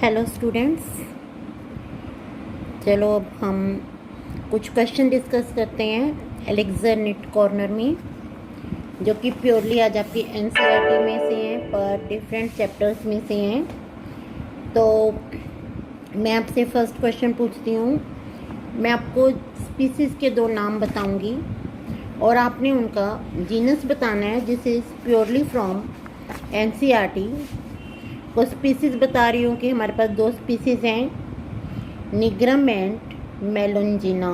Hello students, चलो अब हम कुछ क्वेश्चन डिस्कस करते हैं एलेक्सर निट कॉर्नर में, जो कि प्योरली आज आपकी एनसीईआरटी में से हैं पर डिफरेंट चैप्टर्स में से हैं। तो मैं आपसे फर्स्ट क्वेश्चन पूछती हूँ। मैं आपको स्पीसीज़ के दो नाम बताऊँगी और आपने उनका जीनस बताना है, जिस इज़ प्योरली फ्रॉम एनसीईआरटी। को स्पीसीज़ बता रही हूँ कि हमारे पास दो स्पीसीज़ हैं, nigrum and melongena.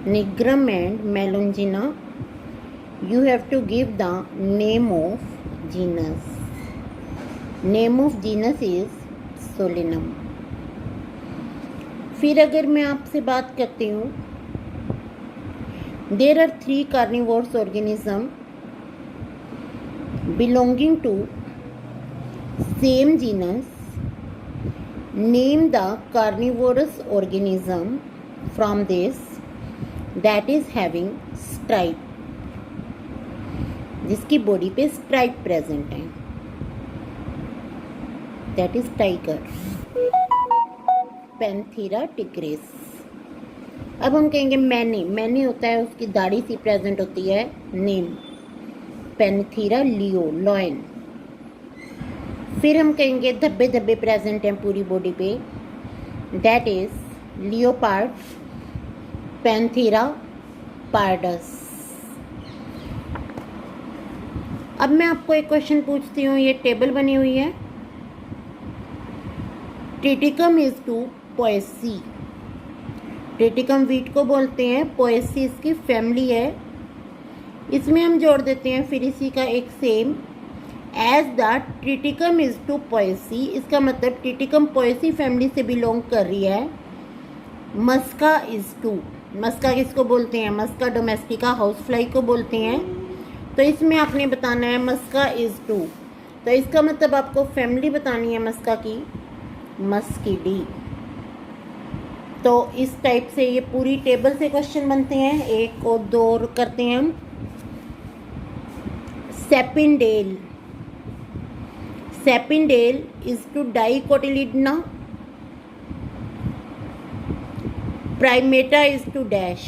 Nigrum and melongena, you have to give the name of genus. Name of genus is solanum. फिर अगर मैं आपसे बात करती हूँ, there are 3 carnivorous organism belonging to same genus. Name the carnivorous organism from this that is having stripe, जिसकी body पे stripe present है। That is tiger, Panthera tigris. अब हम कहेंगे मैने होता है, उसकी दाढ़ी सी प्रेजेंट होती है, नेम पैंथेरा लियो, लॉयन। फिर हम कहेंगे धब्बे धब्बे प्रेजेंट हैं पूरी बॉडी पे, that is leopard, Panthera pardus. अब मैं आपको एक क्वेश्चन पूछती हूँ, ये टेबल बनी हुई है। Triticum is to Poaceae. Triticum wheat को बोलते हैं, पोएसी इसकी फैमिली है। इसमें हम जोड़ देते हैं फिर इसी का एक same, as the Triticum is to Poaceae. इसका मतलब ट्रिटिकम पोएसी फैमिली से बिलोंग कर रही है। मस्का इज टू, मस्का किसको बोलते हैं? मस्का डोमेस्टिका हाउस फ्लाई को बोलते हैं। तो इसमें आपने बताना है मस्का इज टू, तो इसका मतलब आपको फैमिली बतानी है मस्का की, मस्किडी। तो इस टाइप से ये पूरी टेबल से क्वेश्चन बनते हैं। एक और दो और करते हैं हम। Sapindales, sapindales is to dicotyledonae. Primata is to dash.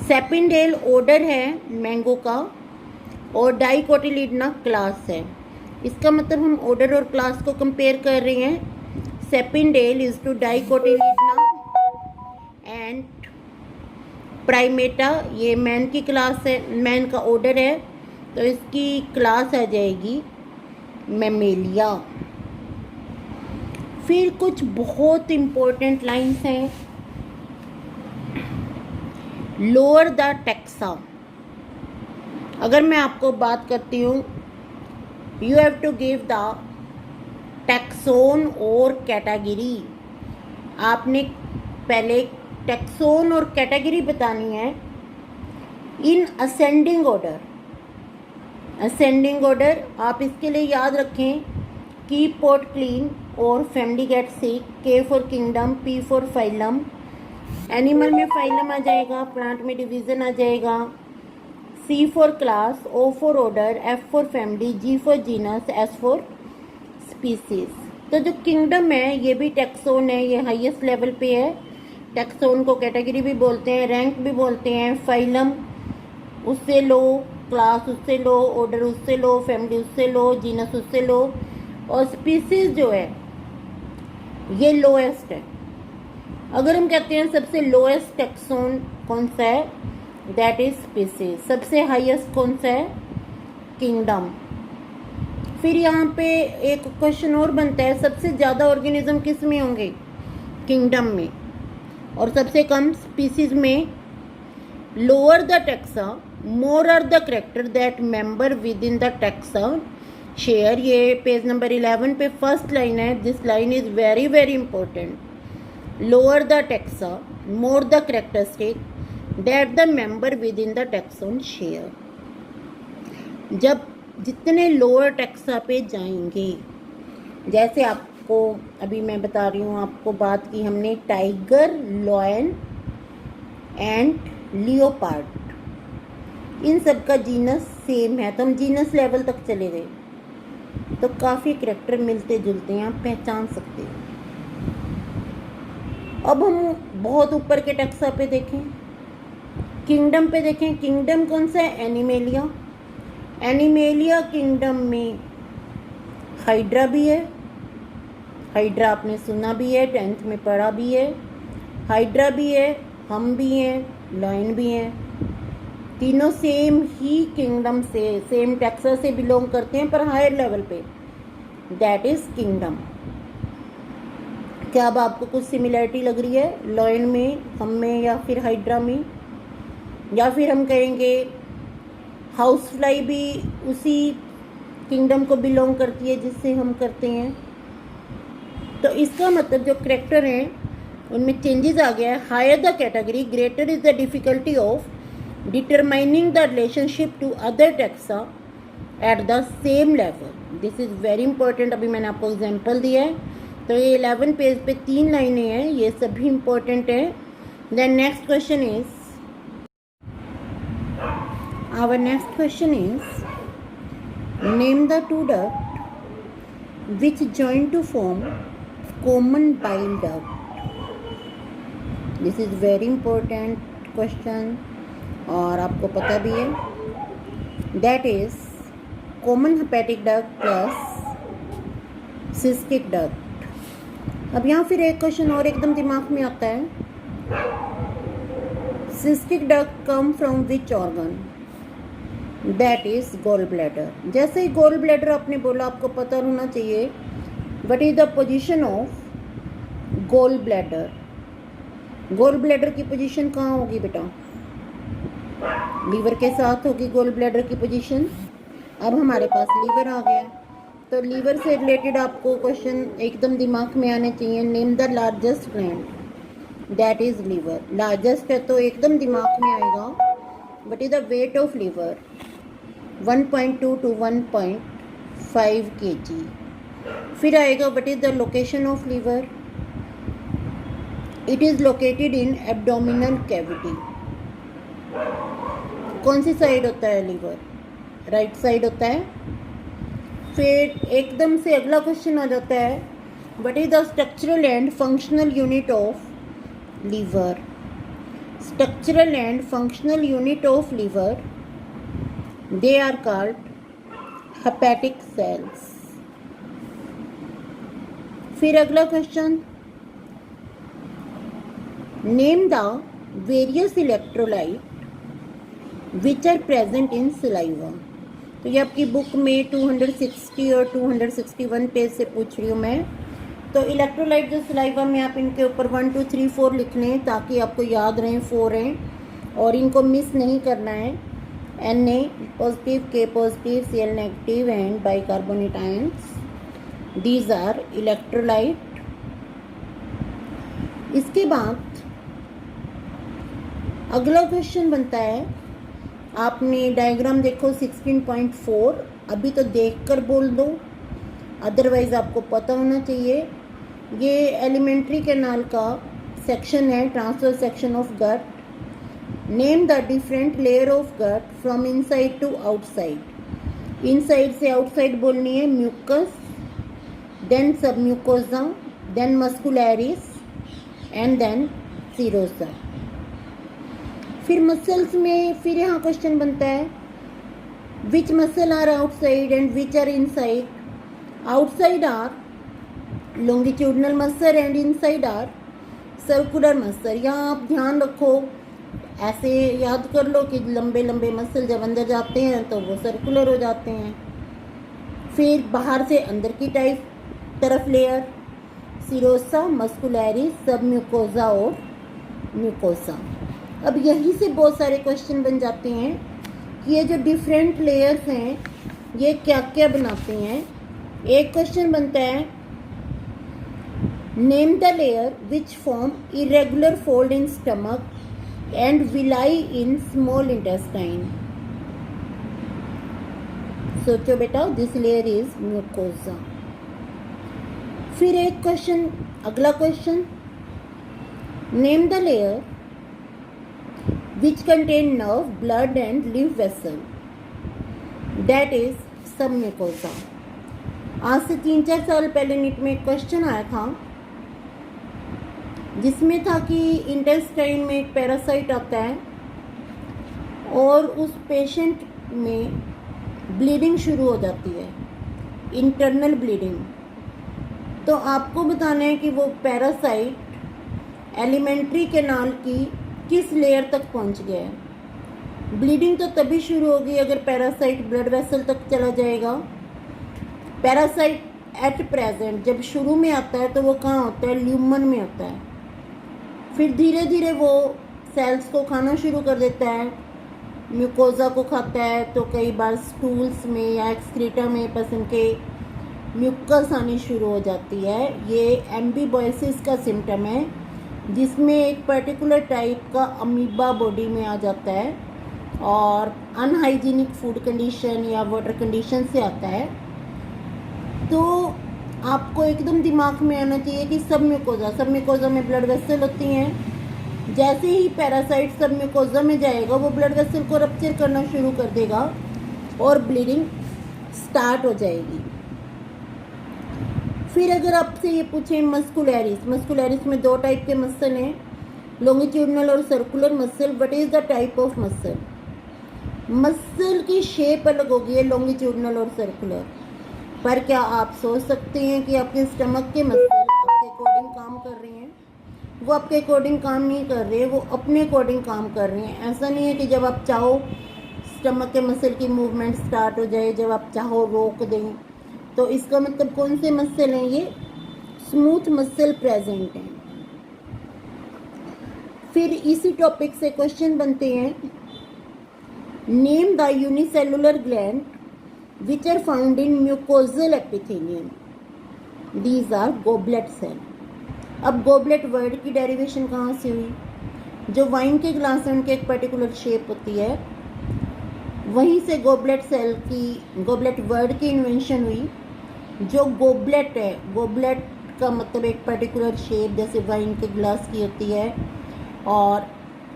Sapindales order है मैंगो का और डाइकोटिलिडना क्लास है। इसका मतलब हम ऑर्डर और क्लास को कंपेयर कर रहे हैं। सेपिनडेल इज टू डाइकोटिलिडना एंड प्राइमेटा, ये मैन की क्लास है, मैन का ऑर्डर है, तो इसकी क्लास आ जाएगी मैमेलिया। फिर कुछ बहुत इंपॉर्टेंट लाइंस हैं। Lower the taxa. अगर मैं आपको बात करती हूँ, you have to give the taxon और कैटेगरी। आपने पहले टैक्सोन और कैटेगरी बतानी है in ascending order. Ascending order आप इसके लिए याद रखें, कीप पॉट क्लीन और family get sick, K for kingdom, P for phylum. Animal में फाइलम आ जाएगा, प्लांट में डिवीजन आ जाएगा, C for class, O for order, F for family, G for genus, S for species. तो जो kingdom है ये भी टैक्सोन है, ये हाईएस्ट लेवल पे है। टैक्सोन को कैटेगरी भी बोलते हैं, रैंक भी बोलते हैं। फाइलम उससे लो, क्लास उससे लो, ऑर्डर उससे लो, फैमिली उससे लो, जीनस उससे लो, और स्पीसीज जो है ये लोएस्ट है। अगर हम कहते हैं सबसे लोएस्ट टैक्सोन कौन सा है, दैट इज स्पीसीज। सबसे हाईएस्ट कौन सा है, किंगडम। फिर यहाँ पे एक क्वेश्चन और बनता है, सबसे ज़्यादा ऑर्गेनिज्म किस में होंगे, किंगडम में, और सबसे कम स्पीसीज में। Lower the taxa, more are the character that member within the taxa share. ये पेज नंबर 11 पे फर्स्ट लाइन है। This line is very very important. Lower the taxa, more the characteristic that the member within the taxon share. जब जितने lower taxa पे जाएंगे, जैसे आपको अभी मैं बता रही हूँ, आपको बात की हमने टाइगर, लॉयन एंड लियोपार्ड, इन सब का जीनस सेम है, तो हम जीनस लेवल तक चले गए। तो काफ़ी करैक्टर मिलते जुलते हैं, आप पहचान सकते हो। अब हम बहुत ऊपर के टैक्सा पे देखें, किंगडम पे देखें। किंगडम कौन सा है? एनिमेलिया। एनिमेलिया किंगडम में हाइड्रा भी है, हाइड्रा आपने सुना भी है, 10th में पढ़ा भी है। हाइड्रा भी है, हम भी हैं, लायन भी हैं, तीनों सेम ही किंगडम से, सेम टैक्सा से बिलोंग करते हैं पर हायर लेवल पे, दैट इज किंगडम। क्या अब आपको कुछ सिमिलरिटी लग रही है लायन में, हम में, या फिर हाइड्रा में? या फिर हम कहेंगे हाउस फ्लाई भी उसी किंगडम को बिलोंग करती है जिससे हम करते हैं। तो इसका मतलब जो करेक्टर हैं उनमें चेंजेस आ गया है। Higher the category greater is the difficulty of determining the relationship to other taxa at the same level. This is very important. अभी मैंने आपको एग्जांपल दिया है, तो ये 11 पेज पे 3 लाइनें हैं, ये सभी इंपॉर्टेंट है। Then next question is, our next question is, name the two duct which join to form common bile duct. This is very important question और आपको पता भी है, that is common hepatic duct plus cystic duct. अब यहाँ फिर एक question और एकदम दिमाग में आता है, cystic duct come from which organ? That is gall bladder. जैसे ही गॉल ब्लैडर आपने बोला, आपको पता होना चाहिए what is the position of gall bladder. Gall bladder की पोजीशन कहाँ होगी बेटा? लीवर के साथ होगी गॉल ब्लैडर की पोजीशन। अब हमारे पास लीवर आ गया, तो लीवर से रिलेटेड आपको क्वेश्चन एकदम दिमाग में आने चाहिए। Name the largest gland, that is liver. Largest है तो एकदम दिमाग में आएगा what is the weight of liver? 1.2 to 1.5 kg। फिर आएगा what is the location of liver? It is located in abdominal cavity. कौन सी साइड होता है लीवर? राइट साइड होता है। फिर एकदम से अगला क्वेश्चन आ जाता है, what is the structural and functional unit of liver? Structural and functional unit of liver, they are called hepatic cells। फिर अगला question, name the various electrolyte which are present in saliva. तो ये आपकी book में 260 और 261 page से पूछ रही हूँ मैं। तो इलेक्ट्रोलाइट जो सलाइवा में, आप इनके ऊपर 1 2 3 4 लिख लें ताकि आपको याद रहें, 4 हैं और इनको मिस नहीं करना है। Na positive, K positive, Cl negative and bicarbonate ions, these are electrolyte। इसके बाद अगला क्वेश्चन बनता है, आपने डायग्राम देखो 16.4, अभी तो देखकर बोल दो, अदरवाइज आपको पता होना चाहिए। ये एलिमेंट्री कैनाल का सेक्शन है, transfer section of gut. Name the different layer of gut from inside to outside. Inside से आउटसाइड बोलनी है, mucus, then sub mucosa, then muscularis and then serosa. फिर मसल्स में फिर यहाँ क्वेश्चन बनता है, which muscle are outside and which are inside? Outside are longitudinal muscle and inside are circular muscle. यहाँ आप ध्यान रखो, ऐसे याद कर लो कि लंबे लंबे मसल जब अंदर जाते हैं तो वो सर्कुलर हो जाते हैं। फिर बाहर से अंदर की तरफ लेयर, सीरोसा, मस्कुलैरिस, सब म्यूकोजा और म्यूकोसा। अब यहीं से बहुत सारे क्वेश्चन बन जाते हैं कि ये जो डिफरेंट लेयर्स हैं ये क्या क्या बनाते हैं। एक क्वेश्चन बनता है, name the layer which form irregular fold in stomach and villi in small intestine। सोचो बेटा, दिस लेयर इज म्यूकोजा। फिर एक क्वेश्चन, अगला question, name the layer which contain nerve, blood and lymph vessel, that is सब mucosa. आज से 3-4 साल पहले नीट में एक क्वेश्चन आया था जिसमें था कि इंटेस्टाइन में एक पैरासाइट आता है और उस पेशेंट में ब्लीडिंग शुरू हो जाती है, इंटरनल ब्लीडिंग। तो आपको बताना है कि वो पैरासाइट एलिमेंट्री कैनाल की किस लेयर तक पहुंच गया है। ब्लीडिंग तो तभी शुरू होगी अगर पैरासाइट ब्लड वेसल तक चला जाएगा। पैरासाइट एट प्रेजेंट जब शुरू में आता है तो वो कहाँ होता है, ल्यूमन में होता है। फिर धीरे धीरे वो सेल्स को खाना शुरू कर देता है, म्यूकोजा को खाता है, तो कई बार स्टूल्स में या एक्सक्रीटा में पसम के म्यूकस आनी शुरू हो जाती है। ये एम्बीबॉयसिस का सिम्टम है जिसमें एक पर्टिकुलर टाइप का अमीबा बॉडी में आ जाता है और अनहाइजीनिक फूड कंडीशन या वाटर कंडीशन से आता है। तो आपको एकदम दिमाग में आना चाहिए कि सब म्यूकोजा में ब्लड वेसल होती हैं। जैसे ही पैरासाइट सब म्यूकोजा में जाएगा वो ब्लड वेसल को रप्चर करना शुरू कर देगा और ब्लीडिंग स्टार्ट हो जाएगी। फिर अगर आपसे ये पूछें मस्कुलरिस में 2 टाइप के मसल हैं, लॉन्गिट्यूडनल और circular muscle. What is the type of muscle? Muscle की शेप अलग होगी है, लॉन्गिट्यूडनल और सर्कुलर। पर क्या आप सोच सकते हैं कि आपके स्टमक के मसल आपके अकॉर्डिंग काम कर रहे हैं? वो आपके अकॉर्डिंग काम नहीं कर रहे, वो अपने अकॉर्डिंग काम कर रहे हैं। ऐसा नहीं है कि जब आप चाहो स्टमक के मसल की मूवमेंट स्टार्ट हो जाए, जब आप चाहो रोक दें। तो इसका मतलब कौन से मसल हैं? ये स्मूथ मसल प्रेजेंट हैं। फिर इसी टॉपिक से क्वेश्चन बनते हैं, name the unicellular gland which are found in mucosal epithelium. These are goblet cell. अब goblet वर्ड की डेरिवेशन कहाँ से हुई? जो वाइन के ग्लास हैं उनकी एक पर्टिकुलर शेप होती है, वहीं से goblet वर्ड की इन्वेंशन हुई। जो गोबलेट है, गोबलेट का मतलब एक पर्टिकुलर शेप जैसे वाइन के ग्लास की होती है। और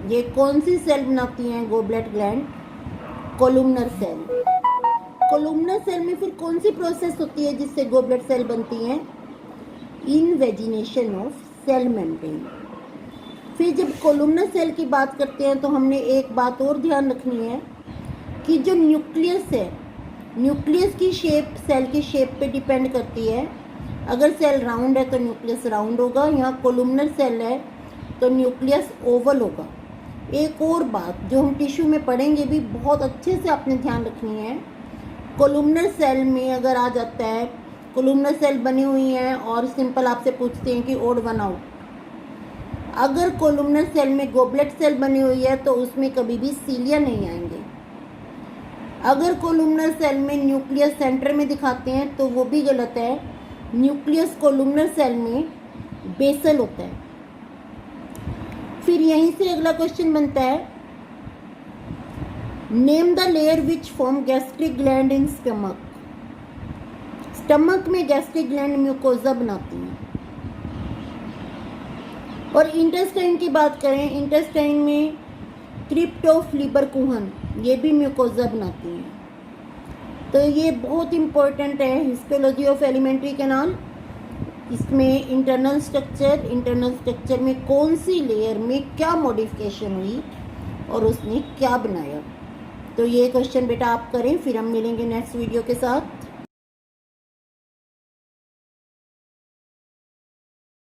ये कौन सी सेल बनाती हैं goblet gland? Columnar cell. Columnar cell में फिर कौन सी प्रोसेस होती है जिससे गोबलेट सेल बनती है? Invagination of cell membrane. फिर जब कोलुमनर सेल की बात करते हैं तो हमने एक बात और ध्यान रखनी है कि जो न्यूक्लियस है, न्यूक्लियस की शेप सेल की शेप पे डिपेंड करती है। अगर सेल राउंड है तो न्यूक्लियस राउंड होगा, यहाँ कोलुमनर सेल है तो न्यूक्लियस ओवल होगा। एक और बात जो हम टिश्यू में पढ़ेंगे भी बहुत अच्छे से आपने ध्यान रखनी है, कोलुमनर सेल में अगर आ जाता है, कोलुमनर सेल बनी हुई है और सिंपल आपसे पूछते हैं कि ओड वन आउट। अगर कोलुमनर सेल में गोबलेट सेल बनी हुई है तो उसमें कभी भी सीलिया नहीं आएंगे। अगर कोलुमनर सेल में न्यूक्लियस सेंटर में दिखाते हैं तो वो भी गलत है। न्यूक्लियस कोलुमनर सेल में बेसल होता है। फिर यहीं से अगला क्वेश्चन बनता है, name the layer which form gastric gland in stomach. Stomach में गैस्ट्रिक ग्लैंड म्यूकोजा बनाती हैं। और इंटेस्टाइन की बात करें, इंटेस्टाइन में क्रिप्ट ऑफ लीबर कुहन, ये भी म्यूकोजा बनाती हैं। तो ये बहुत इंपॉर्टेंट है, हिस्टोलॉजी ऑफ एलिमेंट्री कैनाल। इसमें इंटरनल स्ट्रक्चर में कौन सी लेयर में क्या मॉडिफिकेशन हुई और उसने क्या बनाया। तो ये क्वेश्चन बेटा आप करें, फिर हम मिलेंगे नेक्स्ट वीडियो के साथ।